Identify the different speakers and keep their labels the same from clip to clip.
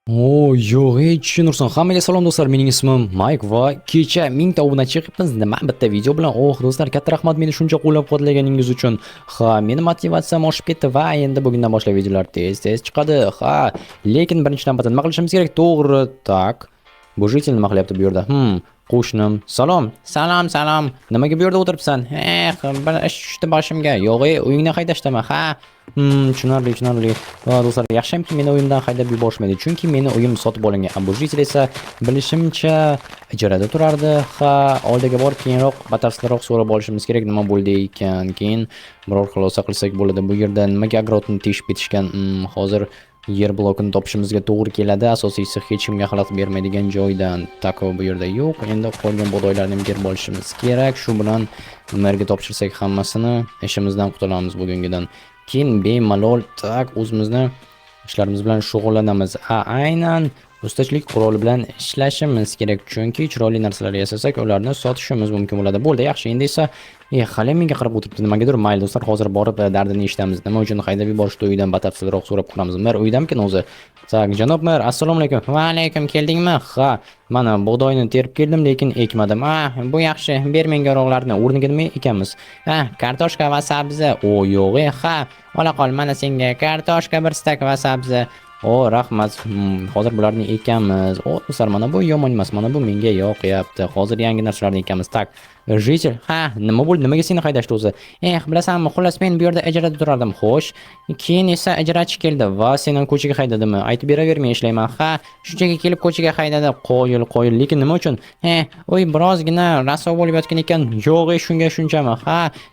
Speaker 1: Yo'q, tushunursan. Hammaga salom do'stlar. Mening ismim Mike va kecha 1000 ta obunachi chiqibmiz. Nima bitta video bilan. Do'stlar, katta rahmat meni shuncha qo'llab-quvvatlaganingiz uchun. Meni motivatsiyam oshib ketdi va endi bugundan boshlab videolar tez-tez chiqadi. Lekin birinchidan nima qilishimiz kerak? To'g'ri, tak. Bu jitel nima qilyapti bu yerda? Qo'shnim. Salom. Salom. Nimaga bu yerda o'tiribsan? Bir ish tushdi boshimga. Yo'q, uyingdan haydashdimi? Tushunarli. Do'stlar, yaxshimki meni uyimdan haydab yuborishmaydi. Chunki meni uyim sotib olingan. Bu jitel esa bilishimcha ijarada turardi. Oldiga borib keyinroq batafsilroq so'rab olishimiz kerak, nima bo'ldi ekan. Keyin biror xulosa qilsak bo'ladi. Bu yerda nimaga agrotni teshib ketishgan? Hozir yer blokini topishimizga to'g'ri keladi. Asosiysi hech kimga xalaqit bermaydigan joydan. Tako bu yerda yo'q. Endi qolgan bug'doylarni ham terib olishimiz kerak. Shu bilan merga topshirsak hammasini ishimizdan qutulamiz bugungidan. Keyin bemalol o'zimizni ishlarimiz bilan shug'ullanamiz. Aynan ustachilik quroli bilan ishlashimiz kerak, chunki chiroyli narsalar yasasak ularni sotishimiz mumkin bo'ladi. Bo'ldi, yaxshi. Endi esa hali menga qarab o'tiribdi. Nimagadir mayli do'stlar, hozir borib dardini eshitamiz. Nima uchun haydab yuborishdi uydan batafsilroq so'rab ko'ramiz. Mer uydamikin o'zi? Janob mer, assalomu alaykum. Va alaykum, keldingmi? Mana bug'doyni terib keldim, lekin ekmadim. Bu yaxshi. Ber menga urug'larni. O'rniga nima ekamiz? Kartoshka va sabzi. Yo'q, ola qol, mana senga kartoshka, bir stak va sabzi. Rahmat. Hozir bularni ekamiz. Do'stlar, mana bu yomon emas. Mana bu menga yoqyapti. Hozir yangi narsalarni ekamiz. Jitel, nima bo'ldi? Nimaga seni haydashdi o'zi? Bilasanmi, xullas men bu yerda ijarada turardim. Xo'sh, keyin esa ijarachi keldi va seni ko'chaga haydadimi? Aytib beraver, men ishlayman. Shunchaki kelib ko'chaga haydadi. Qo'yil. Lekin nima uchun? Uy birozgina rasvo bo'lib yotgan ekan. Yo'q, shunga shunchami?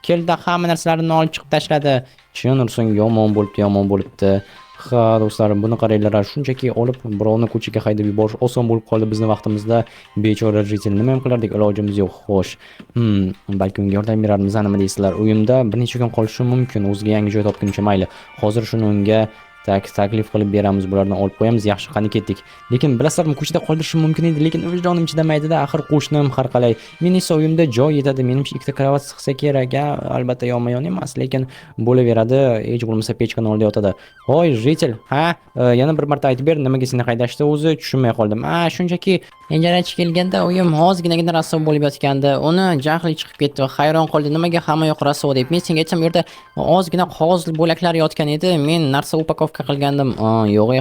Speaker 1: Keldi, hamma narsalarni olib chiqib tashladi. Tushunursan, yomon bo'libdi. Do'stlar, buni qaranglar, shunchaki olib birovni ko'chaga haydab yuborish oson bo'lib qoldi bizning vaqtimizda. Bechora jitel, nima ham qilardik, ilojimiz yo'q. Xo'sh, balki unga yordam berarmiz, nima deysizlar? Uyimda bir necha kun qolishi mumkin, o'ziga yangi joy topguncha mayli. Hozir shuni unga taklif qilib beramiz, bularni olib qo'yamiz. Yaxshi, qani ketdik. Lekin bilasizlarmi, ko'chada qoldirishim mumkin edi, lekin vijdonim chidamaydi-da, axir qo'shnim har qalay. Men esa uyimda joy yetadi, menimcha ikkita kravat sig'sa kerak. Albatta yonma-yon emas, lekin bo'laveradi. Hech bo'lmasa pechkani oldida yotadi. Hoy, jitel, yana bir marta aytib ber, nimaga seni haydashdi o'zi? Tushunmay qoldim. Shunchaki ijarachi kelganda uyim ozginagina rasvo bo'lib yotgandi. Uni jahli chiqib ketdi va hayron qoldi. Nimaga hamma yoq rasvo deb. Men senga aytsam, u yerda ozgina qog'oz bo'laklar yotgan edi. Men narsa upakovka qilgandim. Yo'q,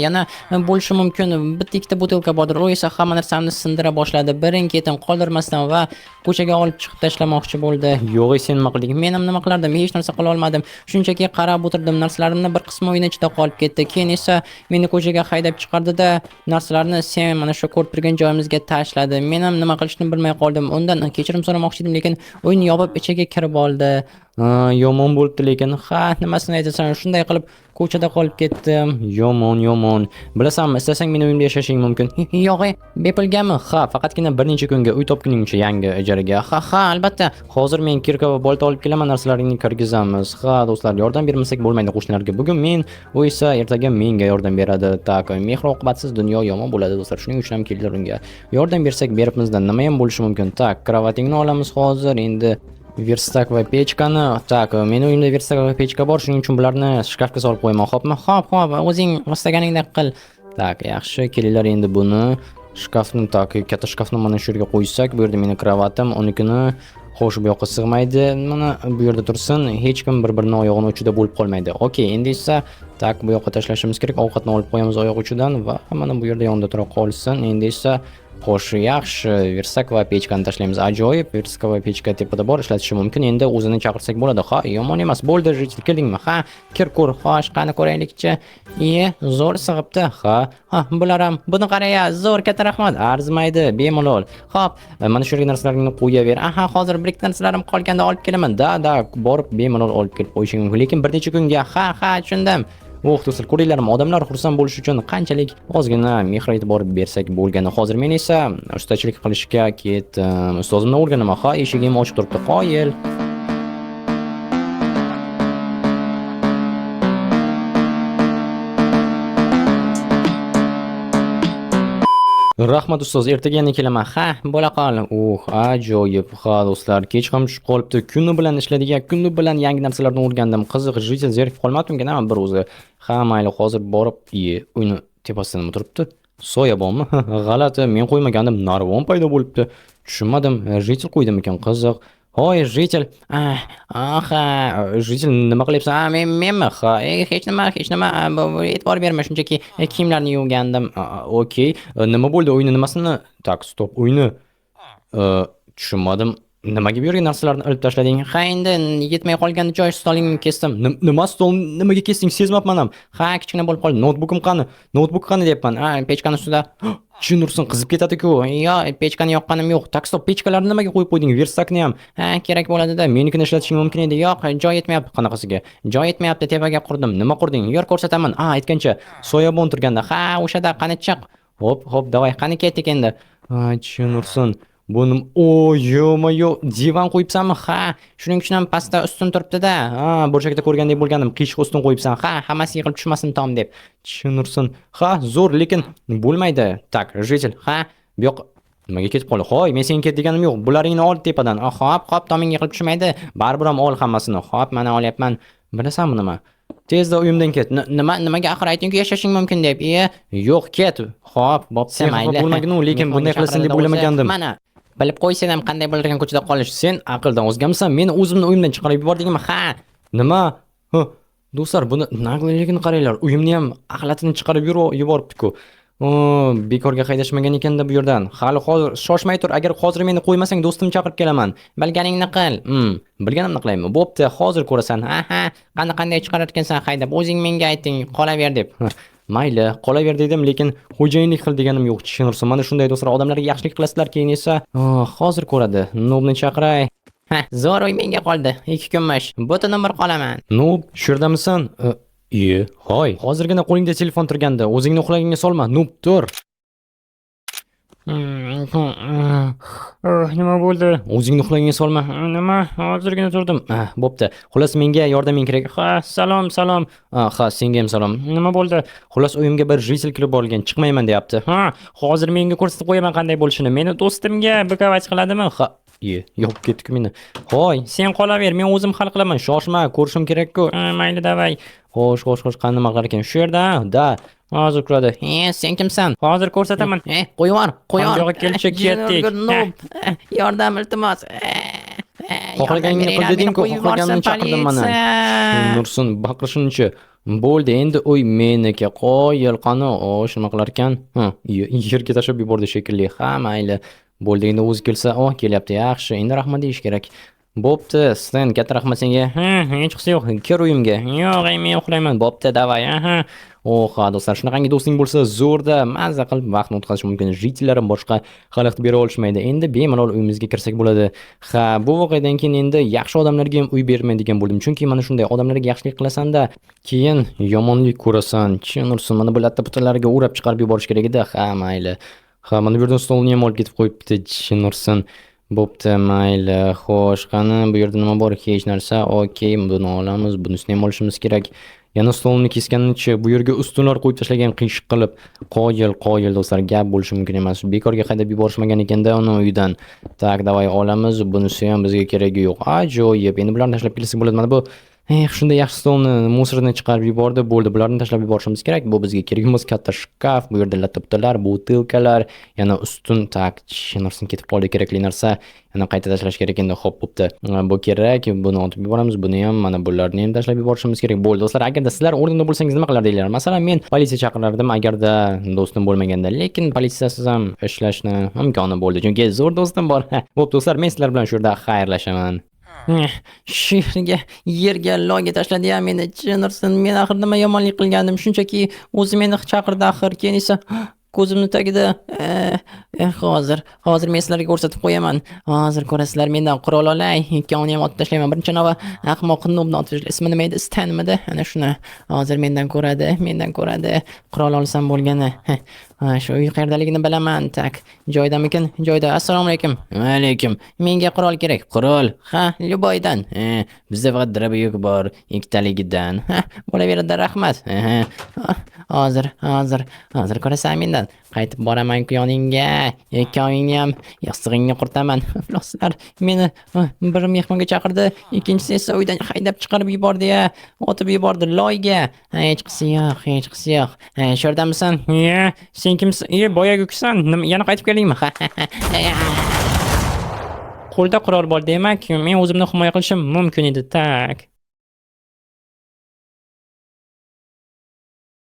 Speaker 1: yana bo'lishi mumkin. Bitta ikkita butilka bordir. U esa hamma narsamni sindira boshladi. Birin-ketin qoldirmasdan va ko'chaga olib chiqib tashlamoqchi bo'ldi. Yo'q, sen nima qilding? Men ham nima qilardim? Hech narsa qila olmadim. Shunchaki qarab o'tirdim. Narsalarimni bir qismi uyning ichida qolib ketdi. Keyin esa meni ko'chaga haydab chiqardi-da, narsalarni sen mana shu ko'rib turgan joyimizga tashladi. Men ham nima qilishni bilmay qoldim. Undan kechirim so'ramoqchi edim, lekin uyni yopib ichiga kirib oldi. Yomon bo'ldi, lekin nimasini aytasan, shunday qilib ko'chada qolib ketdim. Yomon. Bilasanmi, istasang meni uyimda yashashing mumkin. Yo'q, bepulgami? Faqatgina bir necha kunga uy topguningcha yangi ijaraga. Albatta. Hozir men kirka va bolta olib kelaman, narsalaringni kirgizamiz. Do'stlar, yordam bermasak bo'lmaydi qo'shnilarga. Bugun men, u esa ertaga menga yordam beradi. Mehr oqibatsiz dunyo yomon bo'ladi, do'stlar. Shuning uchun ham keldilar unga. Yordam bersak beribmizdan nima ham bo'lishi mumkin? Kravatingni olamiz hozir. Endi verstak va pechkani. Meni uyimda verstak va pechka bor, shuning uchun bularni shkafga solib qo'yaman. Xo'pmi? Xo'p, o'zing istaganingdek qil. Yaxshi, kelinglar endi buni shkafni katta shkafni mana shu yerga qo'ysak, bu yerda meni kravatim, unikini xo'sh, bu yoqqa sig'maydi. Mana bu yerda tursin, hech kim bir-birining oyog'ini uchida bo'lib qolmaydi. Okey, endi esa bu yoqqa tashlashimiz kerak. Ovqatni olib qo'yamiz oyoq uchidan va mana bu yerda yonida tura qolsin. Endi esa xo'sh, yaxshi, versak va pechkani tashlaymiz. Ajoyib, versak va pechka tepada bor, ishlatishi mumkin. Endi o'zini chaqirsak bo'ladi. Yomon emas. Bo'ldi, jitel, keldingmi? Kir ko'r. Xo'sh, qani ko'raylikchi. Zo'r sig'ibdi. Bular ham. Buni qaraya, zo'r, katta rahmat. Arzimaydi, bemalol. Xo'p, mana shu yerga narsalaringni qo'yaver. Hozir bir ikkita narsalarim qolganda olib kelaman. Borib bemalol olib kelib qo'yishing mumkin. Lekin bir necha kunga. Tushundim. Do'stlar, ko'ringlarmi, odamlar xursand bo'lish uchun qanchalik ozgina mehr e'tibor bersak bo'lgani. Hozir men esa ustachilik qilishga ketdim. Ustozimdan o'rganaman. Eshigim ochiq turibdi. Qoyil. Rahmat ustoz, ertaga yana kelaman. Bo'la qol. Ajoyib. Do'stlar, kech ham tushib qolibdi. Kuni bilan ishladigan, kuni bilan yangi narsalarni o'rgandim. Qiziq, jitel zerikib qolmadimmi? Bir o'zi. Mayli, hozir borib uyni tepasida nima turibdi? Soyabonmi? G'alati, men qo'ymagandim, narvon paydo bo'libdi. Tushunmadim. Ritel qo'ydimikan? Qiziq. Hoy, Ritel. Ha, Ritel nima qilyapsan? Menmi? Ha, hech nima. E'tibor berma, shunchaki kiyimlarni yuvgandim. Okey. Nima bo'ldi? Uyni nimasini? Tak, stop. Uyni. Tushunmadim. Nimaga bu yerga narsalarni olib tashlading? Ha, endi yetmay qolgan joy stolingni kesdim. Nima stol nimaga kesding? Sezmabman ham. Ha, kichkina bo'lib qoldi. Notebookim qani? Notebook qani deyapman. Pechkani ustida. Tushunursin, qizib ketadi-ku. Yo, pechkani yoqqanim yo'q. Tak, stop. Pechkalarni nimaga qo'yib qo'yding? Versakni ham. Ha, kerak bo'ladi-da. Menikini ishlatishing mumkin edi. Yo'q, joy yetmayapti. Qanaqasiga? Joy yetmayapti, tepaga qurdim. Nima qurding? Yer ko'rsataman. Aytgancha, soyabon turganda. Ha, o'shada qani chiq. Hop, davay, qani ketdik endi. Tushunursin. Buni yo, divan qo'yibsanmi? Ha, shuning uchun ham pastda ustun turibdi-da. Burchakda ko'rgandek bo'lgandim. Qiyshiq ustun qo'yibsan. Ha, hammasi yig'ilib tushmasin tom deb. Tushunursin. Ha, zo'r, lekin bo'lmaydi. Tak, Ritel. Ha, bu yoq nimaga ketib qoldi? Hoy, men senga ket deganim yo'q. Bularni ol tepadan. Hop, tomingga yig'ilib tushmaydi. Baribir ham ol hammasini. Hop, mana olyapman. Bilasanmi nima? Tezda uyimdan ket. Nimaga axir aytingki yashashing mumkin deb. Yo'q, ket. Hop, bo'pti, mayli. Bo'lmaginu, lekin bunday qilasan deb o'ylamagandim. Mana bilib qo'ysan ham qanday bo'ladigan ko'chada qolish. Sen aqldan o'zgamsan. Meni o'zimni uyimdan chiqarib yubordingmi? Ha, nima? Do'stlar, buni naqlligini qaranglar. Uyimni ham axlatini chiqarib yuboribdi-ku. Bekorga haydashmagan ekanda bu yerdan. Hali hozir shoshmay tur. Agar hozir meni qo'ymasang, do'stimni chaqirib kelaman. Bilganingni qil. Bilganimni qilaymi? Bo'pti, hozir ko'rasan. Ha, qanday chiqarayotgansan haydab. O'zing menga ayting, qolaver deb. Mayli, qolaver dedim, lekin xo'jayinlik qil deganim yo'q. Tushunursiz, mana shunday do'stlar, odamlarga yaxshilik qilasizlar, keyin esa hozir ko'radi. Nobni chaqiray. Zo'r uy menga qoldi. 2 kunmash. Butun umr qolaman. Nob, shu yerdamisan? Hoy, hozirgina qo'lingda telefon turganda, o'zingni uxlaganga solma. Nob, tur. Nima bo'ldi? O'zingni uxlaganga solma. Nima? Hozirgina turdim. Bo'pti. Xullas, menga yordaming kerak. Ha, salom. Ha, senga ham salom. Nima bo'ldi? Xullas, uyimga bir Ritel kirib borgan, chiqmayman deyapti. Ha, hozir menga ko'rsatib qo'yaman qanday bo'lishini. Meni do'stimga bukavach qiladimi? Ha, yopib ketdik meni. Hoy, sen qolaver, men o'zim hal qilaman. Shoshma, ko'rishim kerak-ku. Mayli, davay. Xo'sh, qani nima qilar ekan? Shu yerda, da. Hozir kiradi. Sen kimsan? Hozir ko'rsataman. Qo'yvar. Yo'q, kelishga ketdik. Yordam iltimos. Xohlaganingni qil deding-ku, xohlaganimni chaqirdim mana. Nursin, baqirishuncha. Bo'ldi, endi uy meniki. Qo'yil qani, shuna qilar ekan. Yerga tashlab yubordi shekilli. Ha, mayli. Bo'ldi, endi o'zi kelsa, kelyapti. Yaxshi, endi rahmat deyish kerak. Bo'pti, sen katta rahmat senga. Hech qisi yo'q. Kir uyimga. Yo'q, men uxlayman. Bo'pti, davay. Do'stlar, shunaqangi do'sting bo'lsa, zo'rda mazza qilib vaqtni o'tkazish mumkin. Ritellar ham boshqa xalaqit bera olishmaydi. Endi bemalol uyimizga kirsak bo'ladi. Ha, bu voqeadan keyin endi yaxshi odamlarga ham uy bermaydigan bo'ldim. Chunki mana shunday odamlarga yaxshilik qilasan-da, keyin yomonlik ko'rasan. Tushunursin, mana bu latta putalarga o'rab chiqarib yuborish kerak edi. Ha, mayli. Ha, mana bu yerdan stolni ham olib ketib qo'yibdi. Tushunursin. Bo'pti, mayli. Xo'sh, qani bu yerda nima bor? Hech narsa. Okey, buni olamiz, bunisini ham olishimiz kerak. Yana stolni kesganicha bu yerga ustunlar qo'yib tashlagan qiyshiq qilib. Qoyil do'stlar, gap bo'lishi mumkin emas. Bekorga haydab yuborishmagan ekanda uni uyidan. Tak, davay olamiz. Bunisi ham bizga keragi yo'q. Ajoyib. Endi bularni tashlab kelsak bo'ladi. Mana bu shunday yaxshi stolni musорni chiqarib yubordi. Bo'ldi, bularni tashlab yuborishimiz kerak. Bu bizga kerak emas. Katta shkaf, bu yerda lattoplar, butilkalar, yana ustun. Tak, narsa ketib qoldi, kerakli narsa. Yana qayta tashlash kerak endi. Xo'p, bo'pti. Bu kerak. Buni otib yuboramiz. Buni ham, mana bularni ham tashlab yuborishimiz kerak. Bo'ldi, do'stlar. Agarda sizlar o'rnimda bo'lsangiz nima qilardinglar? Masalan, men politsiya chaqirardim agarda do'stim bo'lmaganda. Lekin politsiyasiz ham ishlashni imkoni bo'ldi. Chunki zo'r do'stim bor. Bo'pti, do'stlar, men sizlar bilan shu yerda xayrlashaman. Yerga loga tashladi ya meni. Tushunursin, men axir nima yomonlik qilgandim? Shunchaki o'zi meni chaqirdi axir. Keyin esa ko'zimni tagida hozir men sizlarga ko'rsatib qo'yaman. Hozir ko'rasizlar, mendan qurol olay. Ikkovini ham otib tashlayman. Birinchi nova ahmoq nobni otib tashlayman. Ismi nima edi? Stanmidi? Ana shuni. Hozir mendan ko'radi. Qurol olsam bo'lgani. Shu uy qayerdaligini bilaman. Tak, joydamikin? Joyda. Assalomu alaykum. Va alaykum. Menga qurol kerak. Qurol? Ha, Luboydan. Bizda faqat drabuyuk bor, ikkitaligidan. Bo'laveradi, rahmat. Hozir ko'rasan mendan. Qaytib boraman-ku yoningga. ikkovingni ham yostig'ingni qurtaman. Ifloslar meni bir mehmonga chaqirdi, ikkinchisi esa uydan haydab chiqarib yubordi-ya, otib yubordi loyga. Hechqisi yo'q, hechqisi yo'q. Shu yerdamisan? Sen kimsan? Boyagi uksan. Yana qaytib keldingmi? Qo'lda qurol bor, demak, men o'zimni himoya qilishim mumkin edi, tak.